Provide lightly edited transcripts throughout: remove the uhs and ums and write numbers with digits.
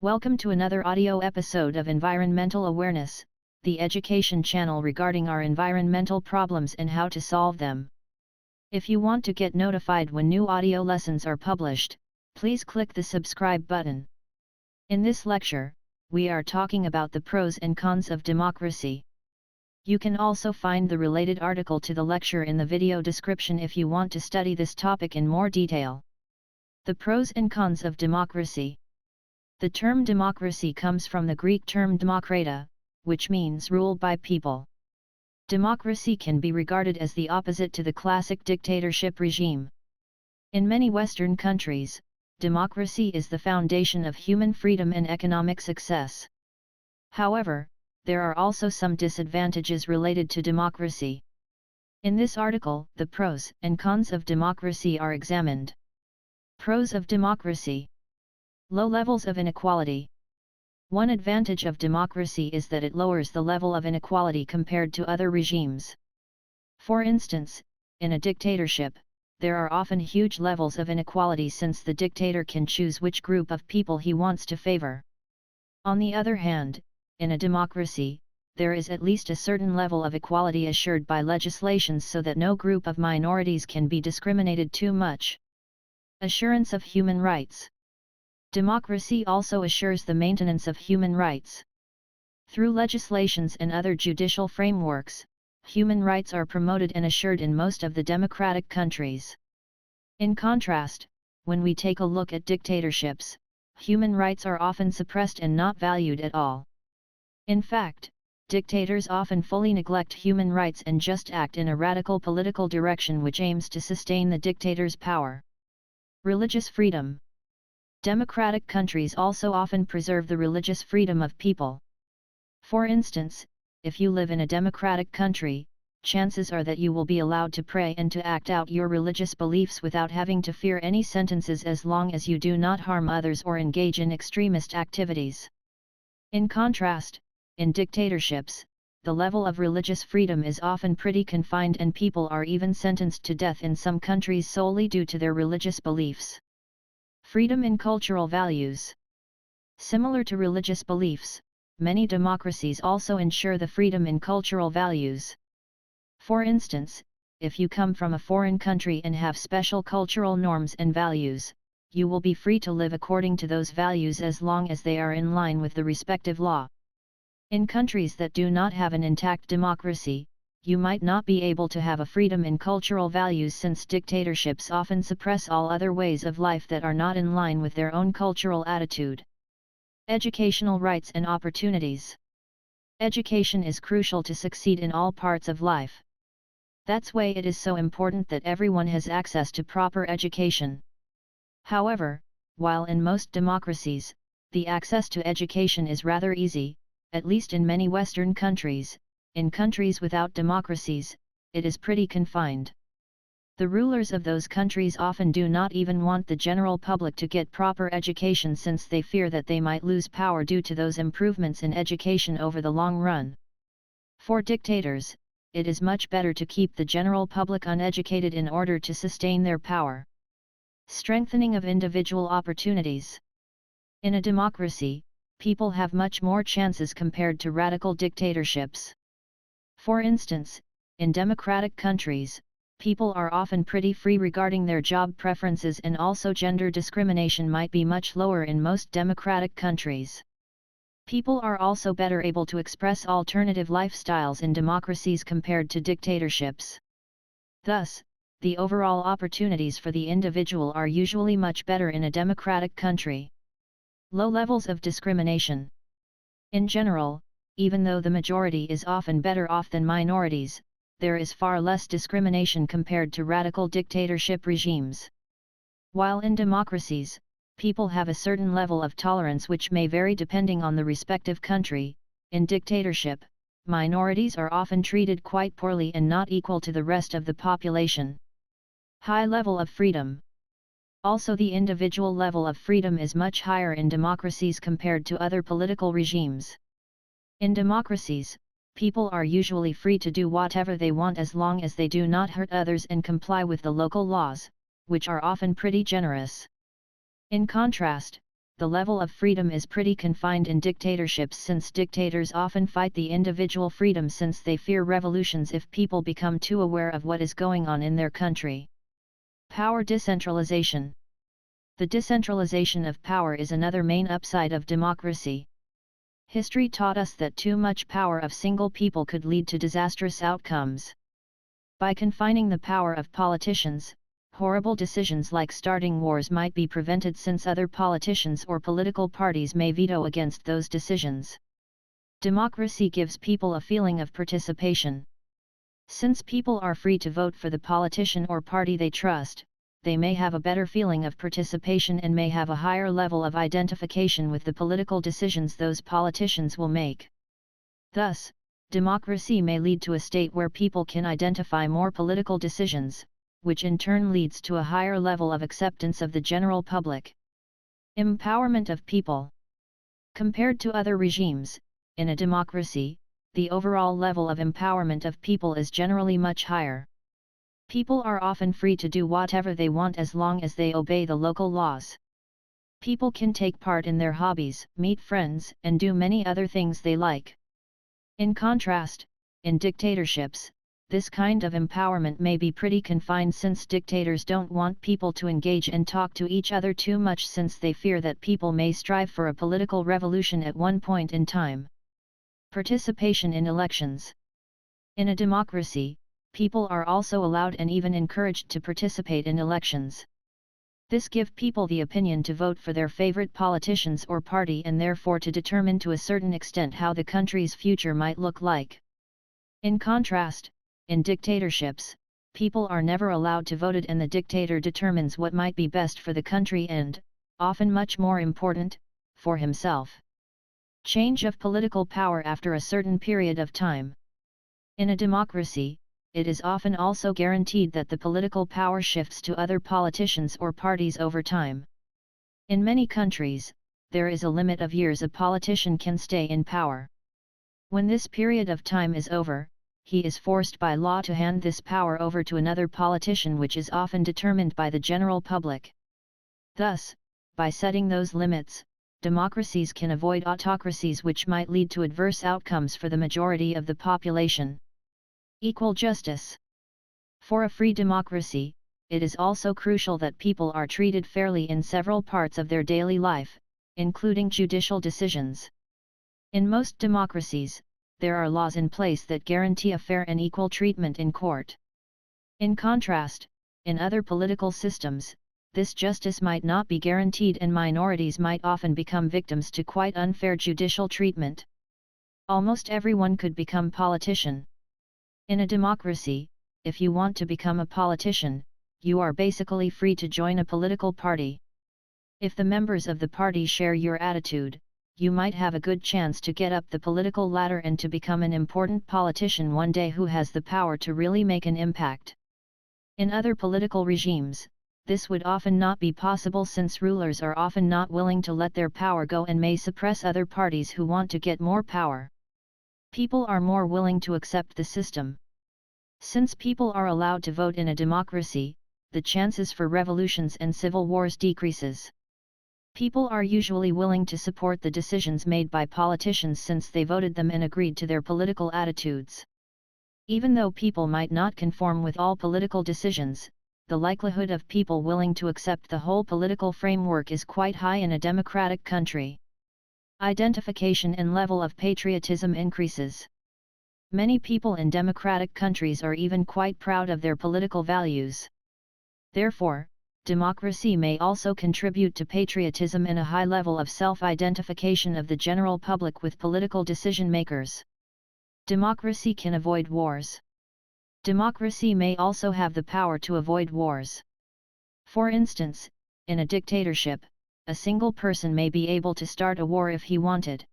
Welcome to another audio episode of Environmental Awareness, the education channel regarding our environmental problems and how to solve them. If you want to get notified when new audio lessons are published, please click the subscribe button. In this lecture, we are talking about the pros and cons of democracy. You can also find the related article to the lecture in the video description if you want to study this topic in more detail. The pros and cons of democracy. The term democracy comes from the Greek term demokrata, which means rule by people. Democracy can be regarded as the opposite to the classic dictatorship regime. In many Western countries, democracy is the foundation of human freedom and economic success. However, there are also some disadvantages related to democracy. In this article, the pros and cons of democracy are examined. Pros of democracy. Low levels of inequality. One advantage of democracy is that it lowers the level of inequality compared to other regimes. For instance, in a dictatorship, there are often huge levels of inequality since the dictator can choose which group of people he wants to favor. On the other hand, in a democracy, there is at least a certain level of equality assured by legislations so that no group of minorities can be discriminated too much. Assurance of human rights. Democracy also assures the maintenance of human rights. Through legislations and other judicial frameworks, human rights are promoted and assured in most of the democratic countries. In contrast, when we take a look at dictatorships, human rights are often suppressed and not valued at all. In fact, dictators often fully neglect human rights and just act in a radical political direction which aims to sustain the dictator's power. Religious freedom. Democratic countries also often preserve the religious freedom of people. For instance, if you live in a democratic country, chances are that you will be allowed to pray and to act out your religious beliefs without having to fear any sentences as long as you do not harm others or engage in extremist activities. In contrast, in dictatorships, the level of religious freedom is often pretty confined and people are even sentenced to death in some countries solely due to their religious beliefs. Freedom in cultural values. Similar to religious beliefs, many democracies also ensure the freedom in cultural values. For instance, if you come from a foreign country and have special cultural norms and values, you will be free to live according to those values as long as they are in line with the respective law. In countries that do not have an intact democracy, you might not be able to have a freedom in cultural values since dictatorships often suppress all other ways of life that are not in line with their own cultural attitude. Educational rights and opportunities. Education is crucial to succeed in all parts of life. That's why it is so important that everyone has access to proper education. However, while in most democracies, the access to education is rather easy, at least in many Western countries, in countries without democracies, it is pretty confined. The rulers of those countries often do not even want the general public to get proper education since they fear that they might lose power due to those improvements in education over the long run. For dictators, it is much better to keep the general public uneducated in order to sustain their power. Strengthening of individual opportunities. In a democracy, people have much more chances compared to radical dictatorships. For instance, in democratic countries, people are often pretty free regarding their job preferences and also gender discrimination might be much lower in most democratic countries. People are also better able to express alternative lifestyles in democracies compared to dictatorships. Thus, the overall opportunities for the individual are usually much better in a democratic country. Low levels of discrimination. In general, even though the majority is often better off than minorities, there is far less discrimination compared to radical dictatorship regimes. While in democracies, people have a certain level of tolerance which may vary depending on the respective country, in dictatorship, minorities are often treated quite poorly and not equal to the rest of the population. High level of freedom. Also, the individual level of freedom is much higher in democracies compared to other political regimes. In democracies, people are usually free to do whatever they want as long as they do not hurt others and comply with the local laws, which are often pretty generous. In contrast, the level of freedom is pretty confined in dictatorships, since dictators often fight the individual freedom since they fear revolutions if people become too aware of what is going on in their country. Power decentralization. The decentralization of power is another main upside of democracy. History taught us that too much power of single people could lead to disastrous outcomes. By confining the power of politicians, horrible decisions like starting wars might be prevented, since other politicians or political parties may veto against those decisions. Democracy gives people a feeling of participation. Since people are free to vote for the politician or party they trust, they may have a better feeling of participation and may have a higher level of identification with the political decisions those politicians will make. Thus, democracy may lead to a state where people can identify more political decisions, which in turn leads to a higher level of acceptance of the general public. Empowerment of people. Compared to other regimes, in a democracy, the overall level of empowerment of people is generally much higher. People are often free to do whatever they want as long as they obey the local laws. People can take part in their hobbies, meet friends, and do many other things they like. In contrast, in dictatorships, this kind of empowerment may be pretty confined, since dictators don't want people to engage and talk to each other too much, since they fear that people may strive for a political revolution at one point in time. Participation in elections. In a democracy, people are also allowed and even encouraged to participate in elections. This gives people the opinion to vote for their favorite politicians or party, and therefore to determine to a certain extent how the country's future might look like. In contrast, in dictatorships, people are never allowed to vote, and the dictator determines what might be best for the country and, often much more important, for himself. Change of political power after a certain period of time. In a democracy, it is often also guaranteed that the political power shifts to other politicians or parties over time. In many countries, there is a limit of years a politician can stay in power. When this period of time is over, he is forced by law to hand this power over to another politician, which is often determined by the general public. Thus, by setting those limits, democracies can avoid autocracies which might lead to adverse outcomes for the majority of the population. Equal justice. For a free democracy, it is also crucial that people are treated fairly in several parts of their daily life, including judicial decisions. In most democracies, there are laws in place that guarantee a fair and equal treatment in court. In contrast, in other political systems, this justice might not be guaranteed, and minorities might often become victims to quite unfair judicial treatment. Almost everyone could become politician. In a democracy, if you want to become a politician, you are basically free to join a political party. If the members of the party share your attitude, you might have a good chance to get up the political ladder and to become an important politician one day who has the power to really make an impact. In other political regimes, this would often not be possible, since rulers are often not willing to let their power go and may suppress other parties who want to get more power. People are more willing to accept the system. Since people are allowed to vote in a democracy, the chances for revolutions and civil wars decreases. People are usually willing to support the decisions made by politicians since they voted them and agreed to their political attitudes. Even though people might not conform with all political decisions, the likelihood of people willing to accept the whole political framework is quite high in a democratic country. Identification and level of patriotism increases. Many people in democratic countries are even quite proud of their political values. Therefore, democracy may also contribute to patriotism and a high level of self-identification of the general public with political decision-makers. Democracy can avoid wars. Democracy may also have the power to avoid wars. For instance, in a dictatorship, a single person may be able to start a war if he wanted.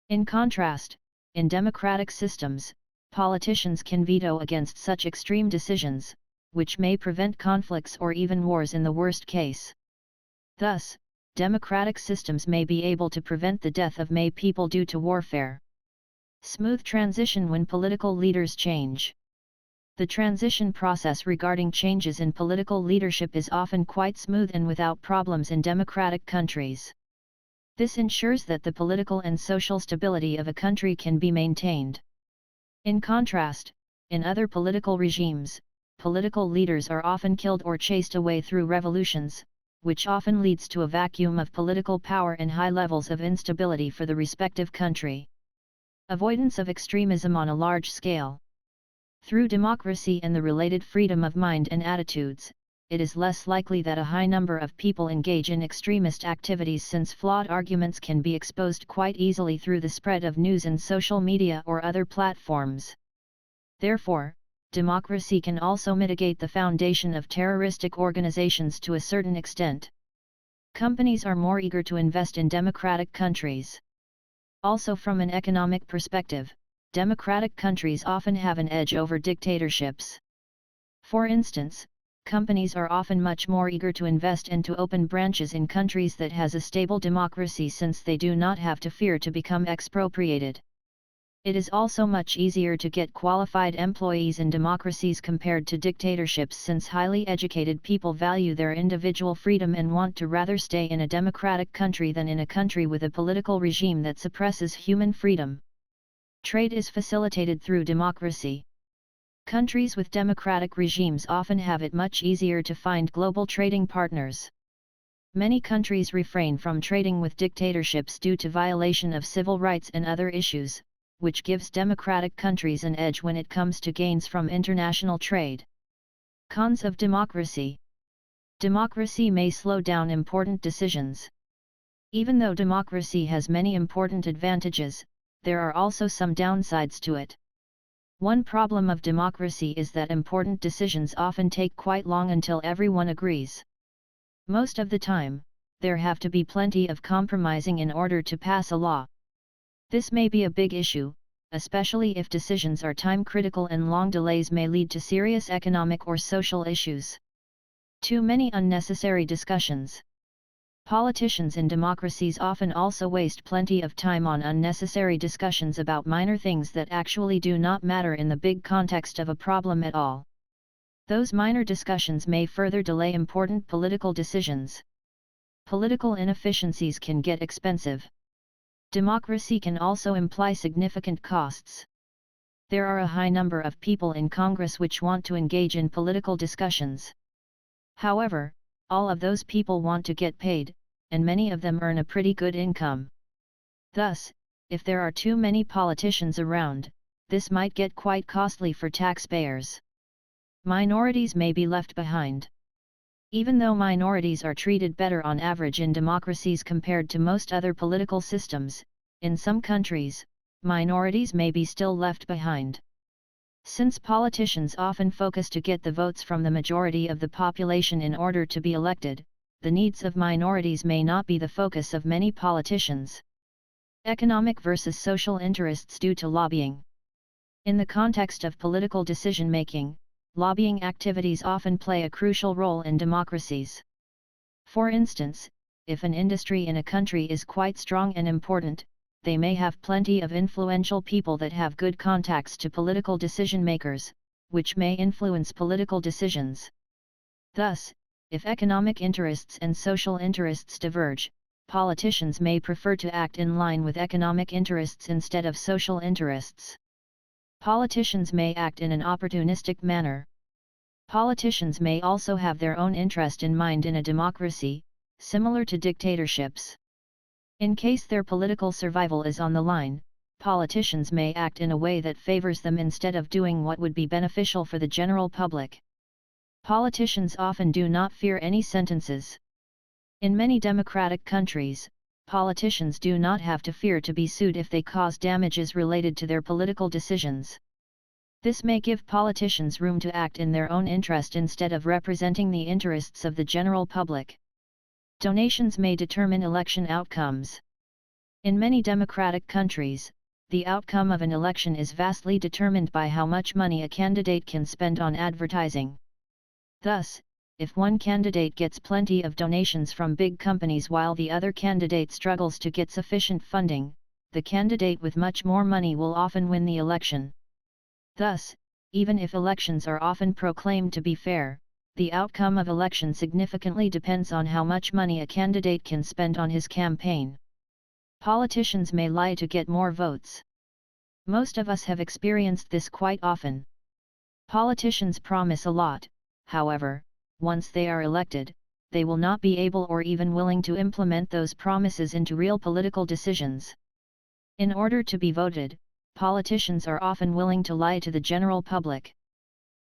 In contrast, in democratic systems, politicians can veto against such extreme decisions, which may prevent conflicts or even wars in the worst case. Thus, democratic systems may be able to prevent the death of many people due to warfare. Smooth transition when political leaders change. The transition process regarding changes in political leadership is often quite smooth and without problems in democratic countries. This ensures that the political and social stability of a country can be maintained. In contrast, in other political regimes, political leaders are often killed or chased away through revolutions, which often leads to a vacuum of political power and high levels of instability for the respective country. Avoidance of extremism on a large scale. Through democracy and the related freedom of mind and attitudes, it is less likely that a high number of people engage in extremist activities, since flawed arguments can be exposed quite easily through the spread of news and social media or other platforms. Therefore, democracy can also mitigate the foundation of terroristic organizations to a certain extent. Companies are more eager to invest in democratic countries. Also, from an economic perspective, democratic countries often have an edge over dictatorships. For instance, companies are often much more eager to invest and to open branches in countries that has a stable democracy, since they do not have to fear to become expropriated. It is also much easier to get qualified employees in democracies compared to dictatorships, since highly educated people value their individual freedom and want to rather stay in a democratic country than in a country with a political regime that suppresses human freedom. Trade is facilitated through democracy. Countries with democratic regimes often have it much easier to find global trading partners. Many countries refrain from trading with dictatorships due to violation of civil rights and other issues, which gives democratic countries an edge when it comes to gains from international trade. Cons of democracy. Democracy may slow down important decisions. Even though democracy has many important advantages, there are also some downsides to it. One problem of democracy is that important decisions often take quite long until everyone agrees. Most of the time, there have to be plenty of compromising in order to pass a law. This may be a big issue, especially if decisions are time-critical, and long delays may lead to serious economic or social issues. Too many unnecessary discussions. Politicians in democracies often also waste plenty of time on unnecessary discussions about minor things that actually do not matter in the big context of a problem at all. Those minor discussions may further delay important political decisions. Political inefficiencies can get expensive. Democracy can also imply significant costs. There are a high number of people in Congress which want to engage in political discussions. However, all of those people want to get paid, and many of them earn a pretty good income. Thus, if there are too many politicians around, this might get quite costly for taxpayers. Minorities may be left behind. Even though minorities are treated better on average in democracies compared to most other political systems, in some countries, minorities may be still left behind. Since politicians often focus to get the votes from the majority of the population in order to be elected, the needs of minorities may not be the focus of many politicians. Economic versus social interests due to lobbying. In the context of political decision-making, lobbying activities often play a crucial role in democracies. For instance, if an industry in a country is quite strong and important, they may have plenty of influential people that have good contacts to political decision-makers, which may influence political decisions. Thus, if economic interests and social interests diverge, politicians may prefer to act in line with economic interests instead of social interests. Politicians may act in an opportunistic manner. Politicians may also have their own interest in mind in a democracy, similar to dictatorships. In case their political survival is on the line, politicians may act in a way that favors them instead of doing what would be beneficial for the general public. Politicians often do not fear any sentences. In many democratic countries, politicians do not have to fear to be sued if they cause damages related to their political decisions. This may give politicians room to act in their own interest instead of representing the interests of the general public. Donations may determine election outcomes. In many democratic countries, the outcome of an election is vastly determined by how much money a candidate can spend on advertising. Thus, if one candidate gets plenty of donations from big companies while the other candidate struggles to get sufficient funding, the candidate with much more money will often win the election. Thus, even if elections are often proclaimed to be fair, the outcome of election significantly depends on how much money a candidate can spend on his campaign. Politicians may lie to get more votes. Most of us have experienced this quite often. Politicians promise a lot, however, once they are elected, they will not be able or even willing to implement those promises into real political decisions. In order to be voted, politicians are often willing to lie to the general public.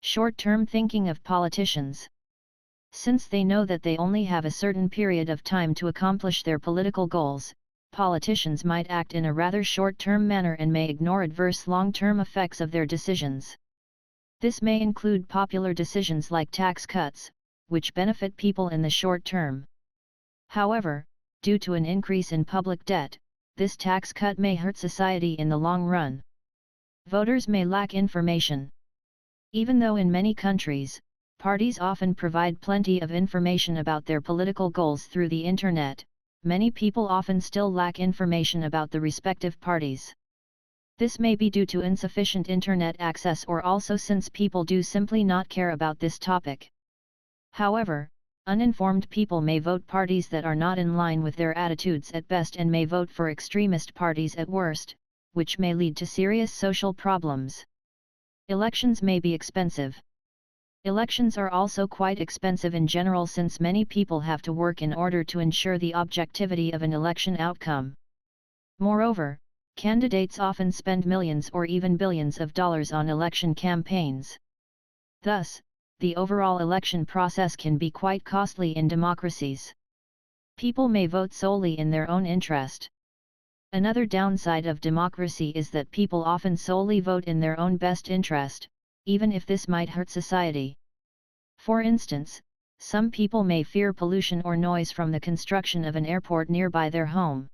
Short-term thinking of politicians. Since they know that they only have a certain period of time to accomplish their political goals, politicians might act in a rather short-term manner and may ignore adverse long-term effects of their decisions. This may include popular decisions like tax cuts, which benefit people in the short term. However, due to an increase in public debt, this tax cut may hurt society in the long run. Voters may lack information. Even though in many countries, parties often provide plenty of information about their political goals through the internet, many people often still lack information about the respective parties. This may be due to insufficient internet access or also since people do simply not care about this topic. However, uninformed people may vote parties that are not in line with their attitudes at best and may vote for extremist parties at worst, which may lead to serious social problems. Elections may be expensive. Elections are also quite expensive in general since many people have to work in order to ensure the objectivity of an election outcome. Moreover, candidates often spend millions or even billions of dollars on election campaigns. Thus, the overall election process can be quite costly in democracies. People may vote solely in their own interest. Another downside of democracy is that people often solely vote in their own best interest, even if this might hurt society. For instance, some people may fear pollution or noise from the construction of an airport nearby their home.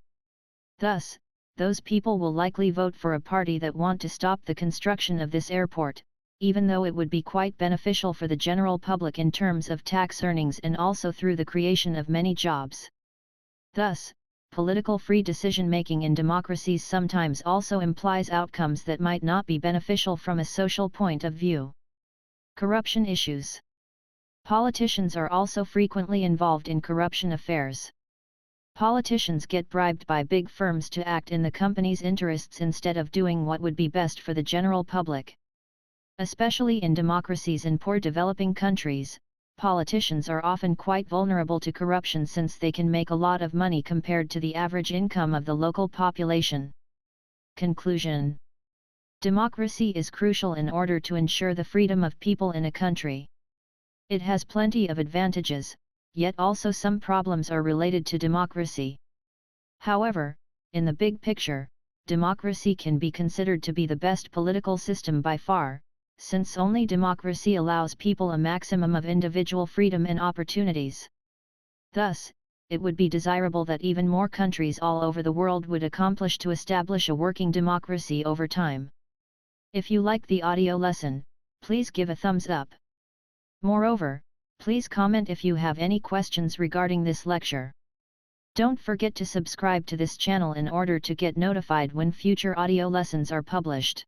Thus, those people will likely vote for a party that want to stop the construction of this airport, even though it would be quite beneficial for the general public in terms of tax earnings and also through the creation of many jobs. Thus, political free decision-making in democracies sometimes also implies outcomes that might not be beneficial from a social point of view. Corruption issues. Politicians are also frequently involved in corruption affairs. Politicians get bribed by big firms to act in the company's interests instead of doing what would be best for the general public. Especially in democracies in poor developing countries, politicians are often quite vulnerable to corruption since they can make a lot of money compared to the average income of the local population. Conclusion: democracy is crucial in order to ensure the freedom of people in a country. It has plenty of advantages, yet also some problems are related to democracy. However, in the big picture, democracy can be considered to be the best political system by far, since only democracy allows people a maximum of individual freedom and opportunities. Thus, it would be desirable that even more countries all over the world would accomplish to establish a working democracy over time. If you like the audio lesson, please give a thumbs up. Moreover, please comment if you have any questions regarding this lecture. Don't forget to subscribe to this channel in order to get notified when future audio lessons are published.